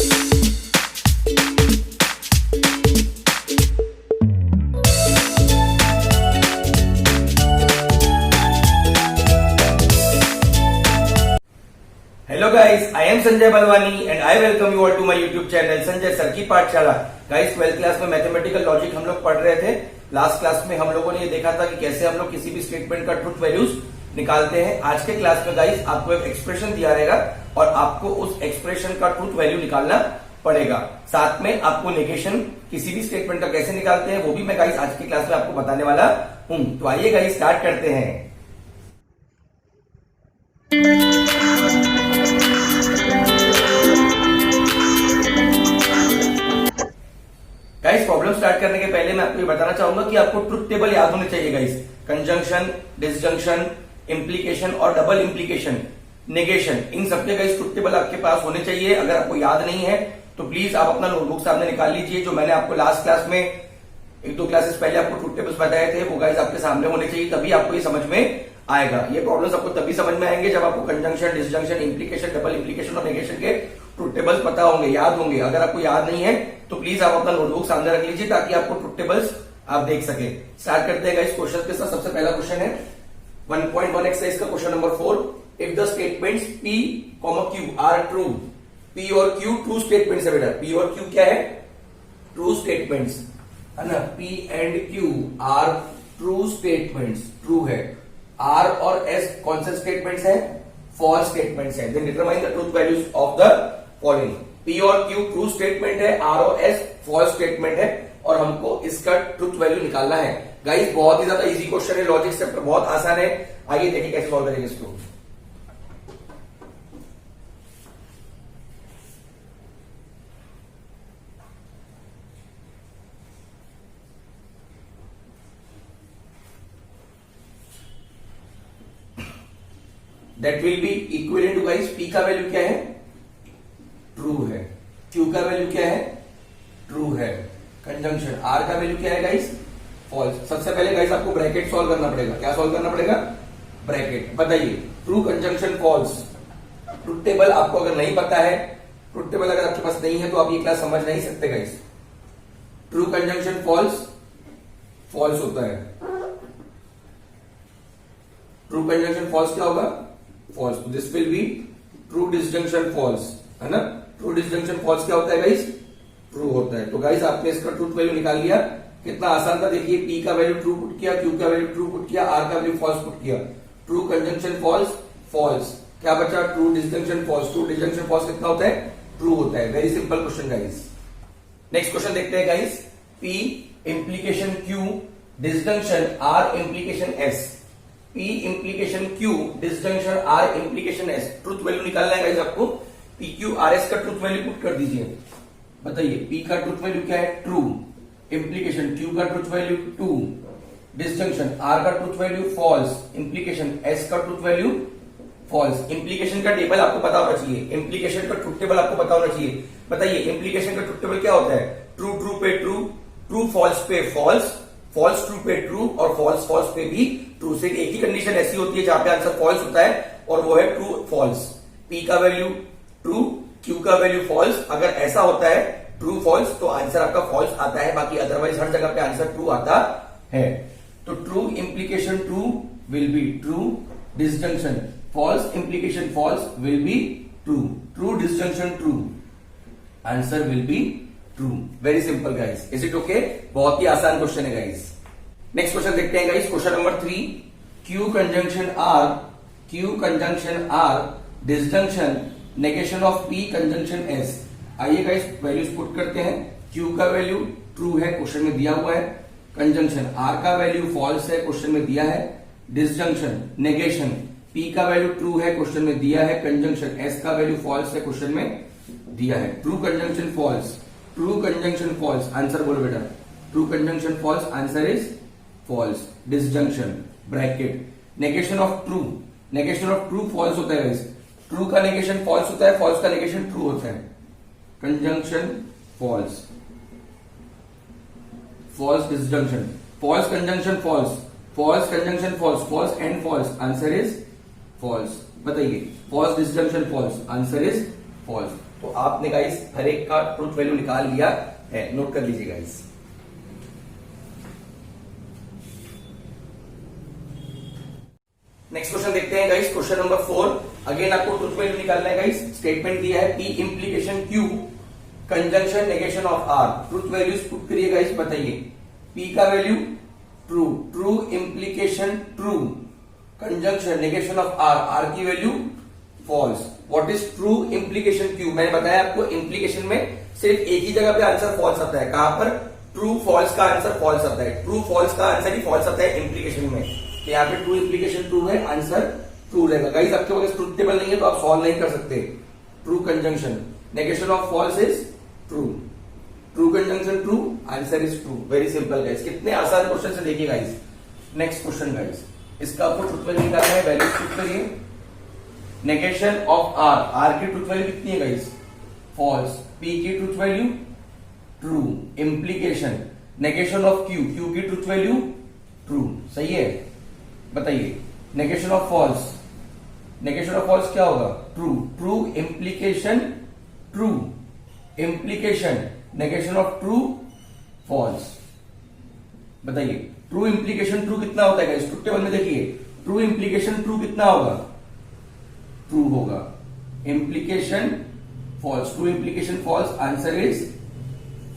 Hello guys, I am Sanjay Balwani and I welcome you all to my YouTube channel Sanjay sir की पाठशाला। Guys 12th class में mathematical logic हम लोग पढ़ रहे थे। लास्ट क्लास में हम लोगों ने ये देखा था कि कैसे हम लोग किसी भी स्टेटमेंट का ट्रुथ वैल्यूज निकालते हैं। आज के क्लास में गाइस आपको एक एक्सप्रेशन दिया रहेगा और आपको उस एक्सप्रेशन का ट्रुथ वैल्यू निकालना पड़ेगा। साथ में आपको नेगेशन किसी भी स्टेटमेंट का कैसे निकालते हैं वो भी मैं गाइस आज की क्लास में आपको बताने वाला हूं। तो आइए गाइस स्टार्ट करते हैं। गाइस प्रॉब्लम स्टार्ट करने के पहले मैं आपको ये बताना चाहूंगा कि आपको ट्रुथ टेबल याद होने चाहिए गाइस। कंजंक्शन, डिसजंक्शन, इंप्लीकेशन और डबल इंप्लीकेशन, नेगेशन, इन सबके गाइस ट्रुथ टेबल आपके पास होने चाहिए। अगर आपको याद नहीं है तो प्लीज आप अपना नोटबुक सामने निकाल लीजिए। जो मैंने आपको लास्ट क्लास में 1-2 क्लासेस पहले आपको ट्रुथ टेबल्स बताए थे वो गाइस आपके सामने होने चाहिए, तभी आपको ये समझ में आएगा। ये प्रॉब्लम्स आपको तभी समझ में आएंगे जब आपको conjunction, disjunction, implication, double implication और नेगेशन के ट्रुथ टेबल्स पता होंगे, याद होंगे। अगर आपको याद नहीं है तो प्लीज आप अपना नोटबुक सामने रख लीजिए ताकि आपको ट्रुथ टेबल्स आप देख सके। स्टार्ट करते हैं गाइस क्वेश्चन के साथ। सबसे पहला क्वेश्चन है 1.1 एक्सरसाइज का question number 4। If the statements P, Q are true, P और Q ट्रू स्टेटमेंट्स है बेटा। P और Q क्या है? ट्रू स्टेटमेंट्स है ना। P and Q are true statements, true है। R और S कौन से स्टेटमेंट्स है? फॉल्स स्टेटमेंट्स है। Then determine the truth values of the following. P और Q ट्रू स्टेटमेंट है, R और S फॉल्स स्टेटमेंट है और हमको इसका ट्रूथ वैल्यू निकालना है। गाइस बहुत ही ज्यादा इजी क्वेश्चन है, लॉजिक चैप्टर बहुत आसान है। आइए देखिए कैसे सॉल्व करेंगे इसको। That will be equivalent to guys P का वैल्यू क्या है? ट्रू है। Q का वैल्यू क्या है? ट्रू है। कंजंक्शन R का वैल्यू क्या है गाइस? फॉल्स। सबसे पहले गाइस आपको ब्रैकेट सॉल्व करना पड़ेगा। क्या सॉल्व करना पड़ेगा? ब्रैकेट। बताइए true, conjunction, false. Truth table आपको अगर नहीं पता है, ट्रुथ टेबल अगर आपके पास नहीं है तो आप ये क्लास समझ नहीं सकते guys. True, conjunction, false, false होता है। ट्रू, कंजंक्शन, फॉल्स क्या होगा? False. This will be true, disjunction, false, है ना। ट्रू, डिसजंक्शन, फॉल्स क्या होता है गाइस? ट्रू होता है। तो गाइस आपने इसका ट्रूथ वैल्यू निकाल लिया। कितना आसान था देखिए। P का वैल्यू ट्रू पुट किया, Q का वैल्यू ट्रू पुट किया, R का वैल्यू फॉल्स पुट किया। True, conjunction, false, false. क्या बचा? True, disjunction, false. True, disjunction, false कितना होता है? ट्रू होता है। Very simple question guys. Next question देखते हैं guys. P implication Q, disjunction R, implication S। P implication Q, disjunction R, implication S। Truth value निकालना है गाइस आपको। PQ RS का ट्रूथ वैल्यू पुट कर दीजिए। बताइए P का ट्रूथ वैल्यू क्या है? ट्रू। इंप्लीकेशन Q का truth value true, disjunction R का truth value false, implication S का ट्रूथ वैल्यू फॉल्स। इंप्लीकेशन का टेबल आपको पता होना चाहिए, इंप्लीकेशन का ट्रूथ टेबल आपको पता होना चाहिए। बताइए इंप्लीकेशन का ट्रूथ टेबल क्या होता है? ट्रू ट्रू पे ट्रू, ट्रू फॉल्स पे फॉल्स, फॉल्स ट्रू पे ट्रू और फॉल्स फॉल्स पे भी ट्रू। से एक ही कंडीशन ऐसी होती है जहां पे आंसर फॉल्स होता है और वो है ट्रू फॉल्स। P का वैल्यू ट्रू, Q का वैल्यू फॉल्स। अगर ऐसा होता है ट्रू फॉल्स तो आंसर आपका फॉल्स आता है, बाकी अदरवाइज हर जगह पे आंसर ट्रू आता है। तो true implication true will be true, disjunction false, implication false will be true, true disjunction true, answer will be true. Very simple guys. Is it okay? बहुत ही आसान क्वेश्चन है गाइस। नेक्स्ट क्वेश्चन देखते हैं guys. Question number 3। Q conjunction R, Q conjunction R, disjunction, negation of P conjunction S। आइए guys values put करते हैं। Q का वैल्यू ट्रू है, क्वेश्चन में दिया हुआ है। कंजंक्शन R का वैल्यू फॉल्स है, क्वेश्चन में दिया है। डिसजंक्शन, नेगेशन, P का वैल्यू ट्रू है, क्वेश्चन में दिया है। कंजंक्शन S का वैल्यू फॉल्स है, क्वेश्चन में दिया है। True, conjunction, false, true, conjunction, false. Answer बोलो बेटा। True, conjunction, false, answer is false. Disjunction, bracket, negation of true, negation of true false होता है गाइस। ट्रू का नेगेशन फॉल्स होता है, फॉल्स का नेगेशन ट्रू होता है। Conjunction, false, false, disjunction, false, conjunction, false, false, conjunction, false, false and false, answer is false. बताइए false, disjunction, false, answer is false. तो आपने गाइस हर एक का ट्रूथ वैल्यू निकाल लिया है, नोट कर लीजिए गाइस। नेक्स्ट क्वेश्चन देखते हैं गाइस, क्वेश्चन नंबर 4। अगेन आपको ट्रूथ वैल्यू निकालना है गाइस। स्टेटमेंट दिया है P implication Q conjunction negation of R। Truth values put करिए गाइस, बताइए। P का value true, true implication true, conjunction negation of R, R की value false. What is true implication Q? मैंने बताया आपको implication में सिर्फ एक ही जगह पे आंसर फॉल्स आता है। कहां पर? ट्रू फॉल्स का आंसर फॉल्स आता है, ट्रू फॉल्स का आंसर ही फॉल्स आता है इंप्लीकेशन में। तो यहाँ पे ट्रू इंप्लीकेशन ट्रू है, आंसर ट्रू रहेगा गाइस। आपके पास ट्रूथ टेबल नहीं है तो आप सॉल्व नहीं कर सकते। True conjunction negation of false is true, true conjunction true, answer is true. Very simple guys, कितने आसान क्वेश्चन से देखिए गाइस। नेक्स्ट क्वेश्चन गाइस, इसका आपको ट्रूथ वैल्यू निकालना है, वैल्यू पुट करिए। नेगेशन ऑफ R, R की ट्रूथ वैल्यू कितनी है गाइस? फॉल्स। P की truth value true, implication negation of Q, Q की ट्रूथ वैल्यू ट्रू, सही है। बताइए negation of false, negation of false क्या होगा? True, true implication true, implication negation of true false. बताइए ट्रू इंप्लीकेशन ट्रू कितना होता है गाइस? ट्रूथ टेबल में देखिए, ट्रू इंप्लीकेशन ट्रू कितना होगा? ट्रू होगा। Implication false, true implication false, answer is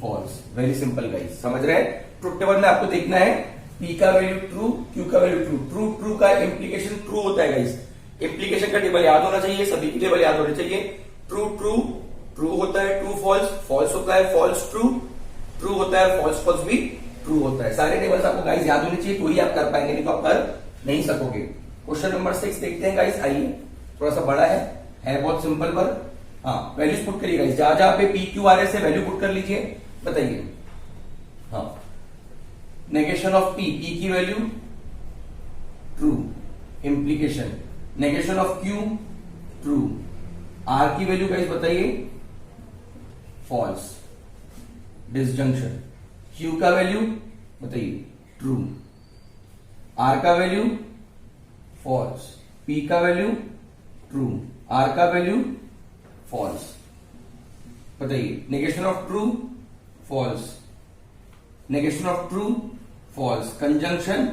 false. Very simple guys, समझ रहे हैं? ट्रूथ टेबल में आपको देखना है P का वैल्यू ट्रू, Q का वैल्यू ट्रू, ट्रू ट्रू का इंप्लीकेशन ट्रू होता है गाइस। इंप्लीकेशन का टेबल याद होना चाहिए, सभी की टेबल याद होनी चाहिए। ट्रू ट्रू ट्रू होता है, ट्रू फॉल्स फॉल्स होता है, फॉल्स ट्रू ट्रू होता है, फॉल्स फॉल्स भी ट्रू होता है। सारे टेबल्स आपको गाइस याद होनी चाहिए, तो ही आप कर पाएंगे, नहीं तो आप कर नहीं सकोगे। क्वेश्चन नंबर 6 देखते हैं गाइस, आइए। थोड़ा सा बड़ा है बहुत सिंपल पर। हाँ, वैल्यूज पुट करिए गाइस, जहां जहां पे P Q R S है वैल्यू पुट कर लीजिए। बताइए। हाँ, नेगेशन ऑफ P, P की value true, implication negation of Q true, R की वैल्यू गाइस बताइए फॉल्स, डिसजंक्शन। Q का वैल्यू बताइए ट्रू, R का वैल्यू फॉल्स, P का वैल्यू ट्रू, R का वैल्यू फॉल्स। बताइए negation of true false, negation of true false, conjunction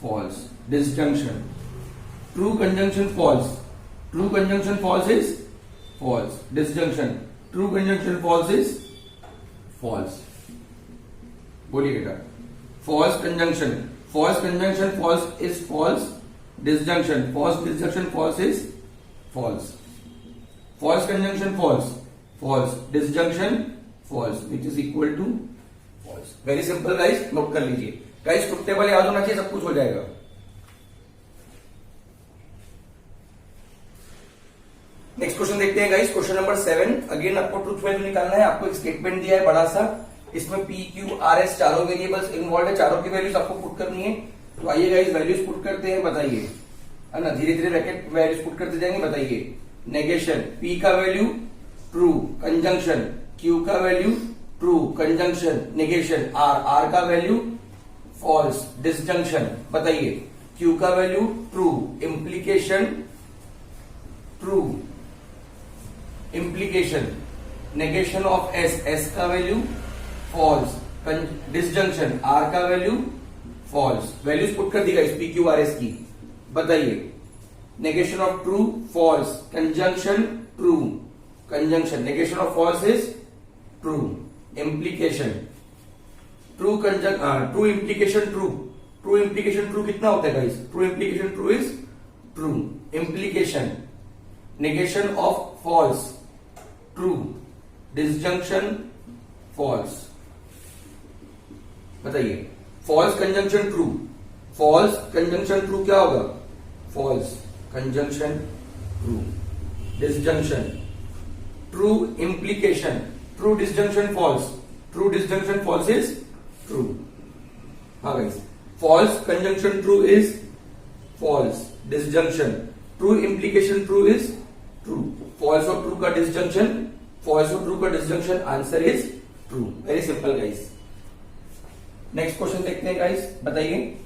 false, disjunction. True conjunction false, true conjunction false is false, disjunction. True conjunction false is false. बोलिए बेटा। False conjunction, false conjunction false is false, disjunction false, disjunction false is false. False conjunction false, false disjunction false, which is equal to false. Very simple guys, note कर लीजिए guys. Truth table याद होना चाहिए, सब कुछ हो जाएगा। Next question देखते हैं गाइस, क्वेश्चन नंबर 7। अगेन आपको ट्रूथ वैल्यू निकालना है। आपको एक स्टेटमेंट दिया है बड़ा सा, इसमें P Q R S चारों वेरिएबल्स इन्वॉल्व है, चारों की वैल्यूज आपको पुट करनी है। तो आइए गाइस वैल्यूज पुट करते हैं, बताइए, है ना। धीरे धीरे रैकेट वैल्यूज पुट करते जाएंगे। बताइए नेगेशन, P का वैल्यू ट्रू, कंजंक्शन Q का value true, conjunction negation R, R का वैल्यू फॉल्स, डिसजंक्शन। बताइए Q का value true, implication true, implication negation of S, S का वैल्यू फॉल्स, डिसजंक्शन R का वैल्यू फॉल्स। वैल्यूज पुट कर दी guys P Q R S की। बताइए negation of true false, conjunction true, conjunction negation of false is true, implication true, true implication true, true implication true कितना होता है guys? True implication true is true, implication negation of false true, disjunction false. बताइए false conjunction true, false conjunction true क्या होगा? False conjunction true, disjunction true, implication true, disjunction false, true disjunction false is true. हाँ guys, false conjunction true is false, disjunction true, implication true is true, false और true का disjunction, false और true का disjunction, answer is true. Very simple guys. Next question देखते हैं guys. बताइए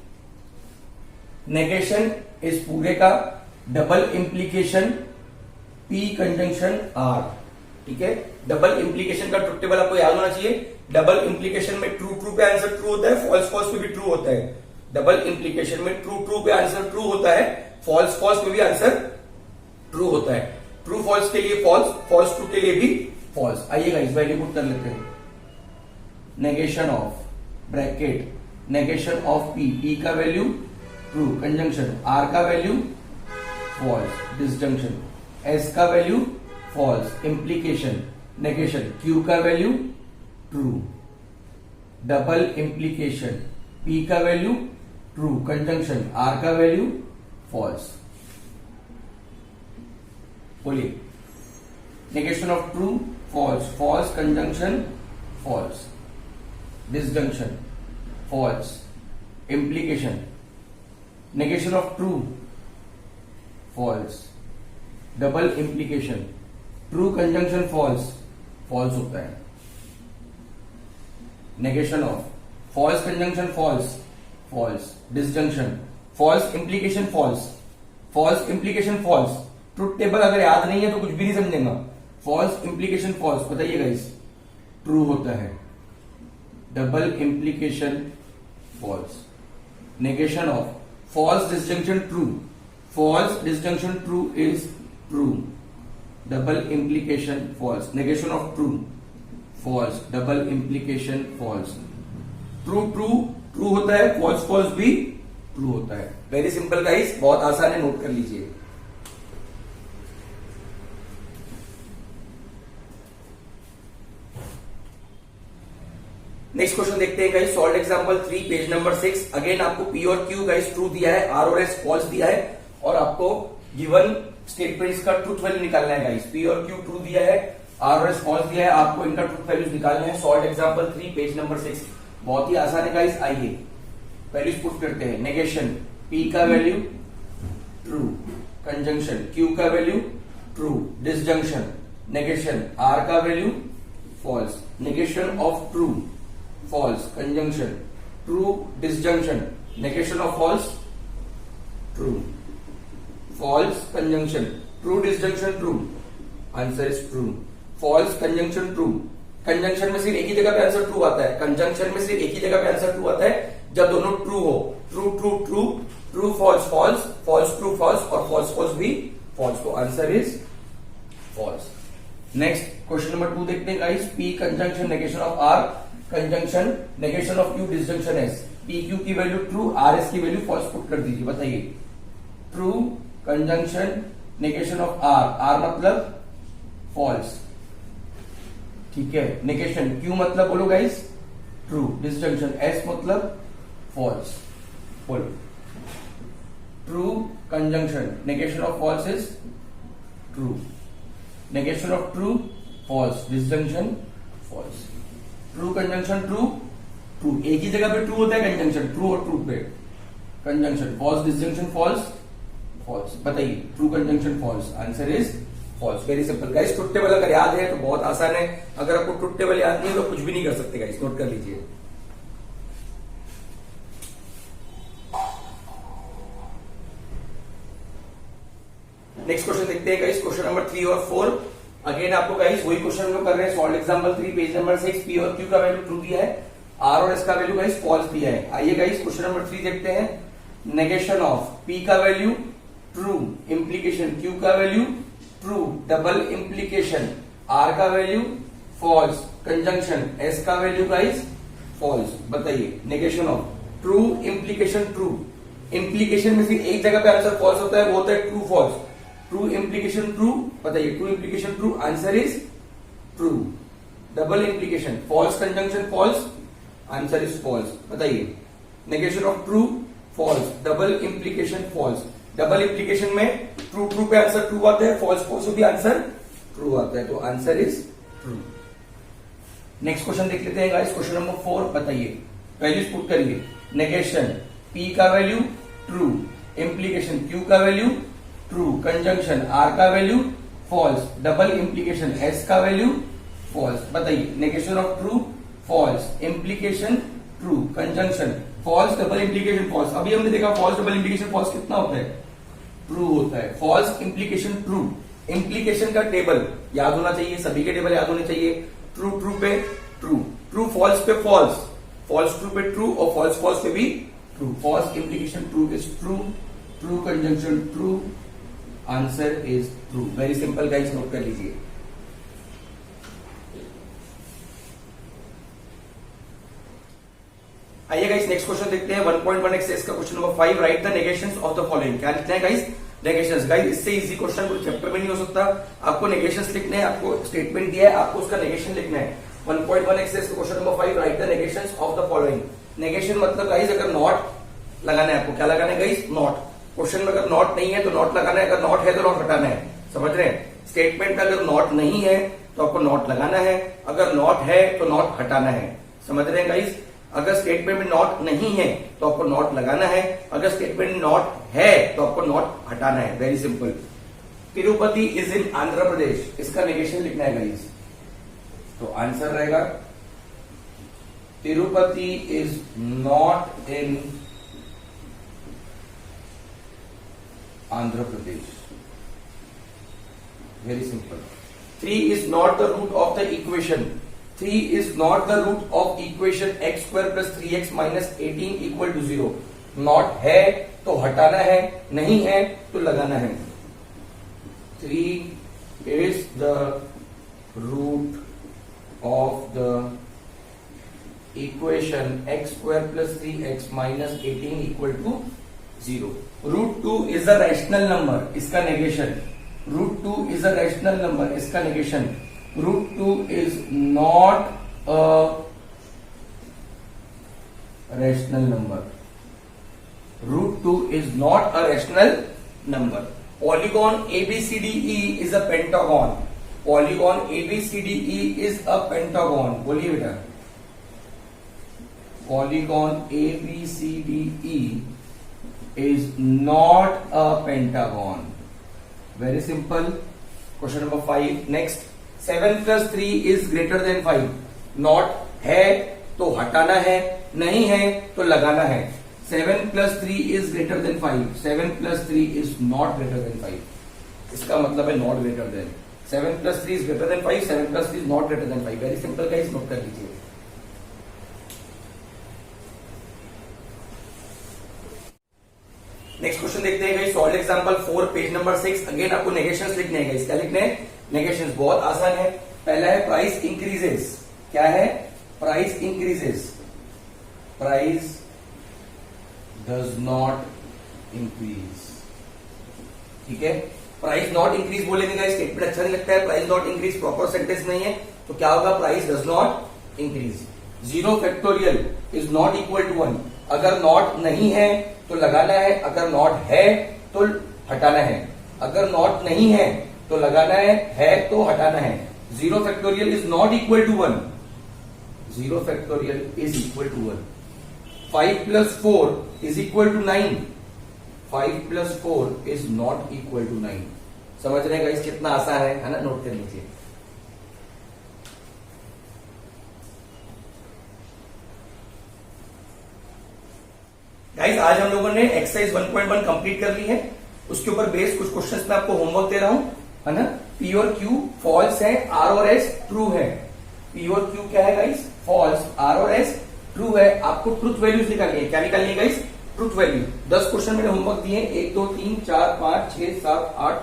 negation इस पूरे का double implication P conjunction R। ठीक है। डबल इंप्लीकेशन का ट्रुथ टेबल आपको याद होना चाहिए। डबल इंप्लीकेशन में ट्रू ट्रू पे आंसर ट्रू होता है, फॉल्स फॉल्स पे भी ट्रू होता है। डबल इंप्लीकेशन में ट्रू ट्रू पे आंसर ट्रू होता है, फॉल्स फॉल्स में भी आंसर ट्रू होता है। ट्रू फॉल्स के लिए फॉल्स, फॉल्स ट्रू के लिए भी फॉल्स। आइएगा इस वैल्यू पुट कर लेते हैं। Negation of bracket negation of P, P का वैल्यू ट्रू, कंजंक्शन आर का वैल्यू फॉल्स, डिसजंक्शन एस का value false, implication negation Q का value true, double implication P का वैल्यू ट्रू, कंजंक्शन आर का value false. बोलिए negation of true false, false conjunction false, disjunction false, implication negation of true false, double implication true conjunction false, false होता है। Negation of false conjunction false, false, disjunction false, implication false, false implication false. Truth table अगर याद नहीं है तो कुछ भी नहीं समझेगा। फॉल्स इंप्लीकेशन फॉल्स, बताइएगा इस ट्रू होता है। Double implication false, negation of false disjunction true, false disjunction true is true, double implication false, negation of true false, double implication false. True true true होता है, फॉल्स फॉल्स भी true होता है। Very simple guys, बहुत आसान है, note कर लीजिए। नेक्स्ट क्वेश्चन देखते हैं guys, solve example 3 page number 6। Again आपको पी और क्यू गाइस ट्रू दिया है, आर और एस फॉल्स दिया है और आपको गिवन स्टेटमेंट्स का ट्रूथ वैल्यू निकालना है गाइस। पी और क्यू ट्रू दिया है, आर और एस फॉल्स दिया है, आपको इनका ट्रूथ वैल्यूज निकालना है। सॉल्व एग्जांपल 3 पेज नंबर 6, बहुत ही आसान है गाइस। आइए वैल्यूज पुट करते हैं। नेगेशन पी का वैल्यू ट्रू, कंजंक्शन क्यू का value true, disjunction negation R का value false, negation of true false, conjunction true, disjunction negation of false true, false conjunction true, disjunction true, answer is true. False conjunction true, conjunction में सिर्फ एक ही जगह पे answer true आता है, conjunction में सिर्फ एक ही जगह पे आंसर ट्रू आता है जब दोनों ट्रू हो। True true true, true false false, false true false और फॉल्स फॉल्स भी फॉल्स, तो answer is false. Next question number 2 देखते हैं guys. P conjunction negation of R, conjunction negation of Q, disjunction S. P Q की value true, R S की value false put कर दीजिए। बताइए true conjunction negation of R, R मतलब false, ठीक है। नेगेशन क्यू मतलब बोलो गाइस ट्रू, डिसजंक्शन एस मतलब फॉल्स। बोलो true conjunction negation of false is true, negation of true false, disjunction false. True conjunction true true, एक ही जगह पे ट्रू होता है कंजंक्शन, ट्रू और ट्रू पे conjunction, false disjunction false false. बताइए true conjunction false, answer is false. Very simple guys, truth table अगर याद है तो बहुत आसान है, अगर आपको ट्रुथ टेबल याद नहीं है तो कुछ भी नहीं कर सकते गाइस, नोट कर लीजिए। नेक्स्ट क्वेश्चन देखते हैं गाइस, क्वेश्चन नंबर 3 और 4। अगेन आपको गाइस वही क्वेश्चन हम लोग कर रहे हैं। Solve example 3 page number 6। P और क्यू का वैल्यू ट्रू दिया है, आर और एस का वैल्यू गाइस फॉल्स दिया है। आइए गाइस क्वेश्चन नंबर 3 देखते हैं। नेगेशन ऑफ पी का वैल्यू ट्रू, इंप्लीकेशन क्यू का value true, double implication R का वैल्यू फॉल्स, कंजंक्शन एस का वैल्यू गाइस फॉल्स। बताइए negation of true, implication true, implication में सिर्फ एक जगह पे आंसर फॉल्स होता है, वो होता है true false. True implication true, बताइए true implication true, answer is true. Double implication false conjunction false, answer is false. बताइए negation of true false, double implication false. Double implication में ट्रू ट्रू पे answer true आता है, false false भी answer true आता है, तो answer is true. Next question देख लेते हैं गाइस, क्वेश्चन नंबर 4। बताइए वैल्यूज पुट करिए। नेगेशन पी का वैल्यू ट्रू, इंप्लीकेशन क्यू का वैल्यू ट्रू, कंजंक्शन आर का value false, double implication S का वैल्यू फॉल्स। बताइए negation of true false, implication true, conjunction false, double implication false. अभी हमने देखा फॉल्स डबल इंप्लीकेशन फॉल्स कितना होता है, ट्रू होता है। फॉल्स इंप्लीकेशन ट्रू, इंप्लीकेशन का टेबल याद होना चाहिए, सभी के टेबल याद होने चाहिए। ट्रू ट्रू पे ट्रू, ट्रू फॉल्स पे फॉल्स, फॉल्स ट्रू पे ट्रू और फॉल्स फॉल्स पे भी true. False implication true is true, true conjunction true, answer is true. Very simple guys, note कर लीजिए। आइए गाइस नेक्स्ट क्वेश्चन देखते हैं 1.1 एक्सरसाइज का question number 5। Write the negations of the following. क्या लिखना है गाइस? नेगेशंस। गाइस इससे इजी क्वेश्चन कोई चैप्टर में नहीं हो सकता। आपको नेगेशंस लिखने हैं, आपको स्टेटमेंट दिया है, आपको उसका नेगेशन लिखना है। 1.1 एक्सरसाइज का question number 5। Write the negations of the following. Negation मतलब गाइस अगर नॉट लगाना है आपको, क्या लगाना है गाइस? नॉट। क्वेश्चन में अगर नॉट नहीं है तो नॉट लगाना है, अगर नॉट है तो नॉट हटाना है। समझ रहे हैं? स्टेटमेंट में अगर नॉट नहीं है तो आपको नॉट लगाना है, अगर नॉट है तो नॉट हटाना है। समझ रहे हैं गाइस? अगर स्टेटमेंट में नॉट नहीं है तो आपको नॉट लगाना है, अगर स्टेटमेंट में नॉट है तो आपको नॉट हटाना है। Very simple. Tirupati is in Andhra Pradesh, इसका नेगेशन लिखना है गाइस। तो आंसर रहेगा Tirupati is not in Andhra Pradesh. Very simple. 3 is not the root of the equation. 3 is not the root of equation x square plus 3x minus 18 equal to 0. Not है तो हटाना है, नहीं है तो लगाना है। 3 is the root of the equation x square plus 3x minus 18 equal to 0. Root 2 is a rational number, इसका negation. Root 2 is a rational number, इसका negation. Root 2 is not a rational number. Root 2 is not a rational number. Polygon ABCDE is a pentagon. Polygon ABCDE is a pentagon. बोलिए बेटा। Polygon ABCDE is not a pentagon. Very simple. Question number 5. Next. 7 plus 3 is greater than 5. Not है तो हटाना है, नहीं है तो लगाना है। 7 plus 3 is greater than 5. 7 plus 3 is not greater than 5. इसका मतलब है not greater than. 7 plus 3 is greater than 5. 7 plus 3 is not greater than 5. Very simple guys, note कर लीजिए। नेक्स्ट क्वेश्चन देखते हैं guys. Solve example 4 page number 6। Again आपको नेगेशंस लिखने हैं गाइस। क्या लिखने हैं? नेगेशंस। बहुत आसान है। पहला है प्राइस इंक्रीजेस। क्या है? Price increases. Price does not increase. ठीक है। प्राइस नॉट इंक्रीज बोलेंगे गाइस, स्टेटमेंट अच्छा नहीं लगता है। Price not increase proper sentence नहीं है तो क्या होगा? Price does not increase. 0 factorial is not equal to 1। अगर नॉट नहीं है तो लगाना है, अगर नॉट है तो हटाना है। अगर नॉट नहीं है तो लगाना है तो हटाना है। 0 factorial is not equal to 1। 0 factorial is equal to 1। 5 plus 4 is equal to 9. 5 plus 4 is not equal to 9. समझ रहे हैं गाइस? कितना आसान है ना? नोट कर लीजिए। गाइस आज हम लोगों ने एक्सरसाइज 1.1 कंप्लीट कर ली है। उसके ऊपर बेस्ड कुछ क्वेश्चंस मैं आपको होमवर्क दे रहा हूं, है ना? पी और क्यू फॉल्स है, आर और एस ट्रू है। पी और क्यू क्या है गाइस? फॉल्स। आर और एस ट्रू है। आपको ट्रूथ वैल्यूज निकालनी है। क्या निकालनी है गाइस? Truth value. 10 क्वेश्चन मैंने होमवर्क दिए। 1 2 3 4 5 6 7 8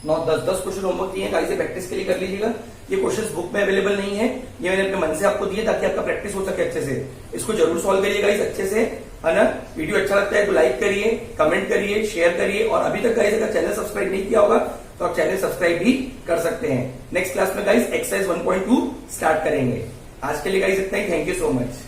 9 10 क्वेश्चन होमवर्क दिए। गाइस प्रैक्टिस के लिए कर लीजिएगा। ये क्वेश्चंस बुक में अवेलेबल नहीं है, ये मैंने अपने मन से आपको दिए ताकि आपका प्रैक्टिस हो सके अच्छे से। इसको जरूर सॉल्व करिए गाइस अच्छे से, है ना? वीडियो अच्छा लगता है तो लाइक करिए, कमेंट करिए, शेयर करिए। और अभी तक गाइस अगर चैनल सब्सक्राइब नहीं किया होगा तो आप चैनल सब्सक्राइब भी कर सकते हैं। नेक्स्ट क्लास में गाइस एक्सरसाइज 1.2 स्टार्ट करेंगे। आज के लिए गाइस इतना ही। Thank you so much.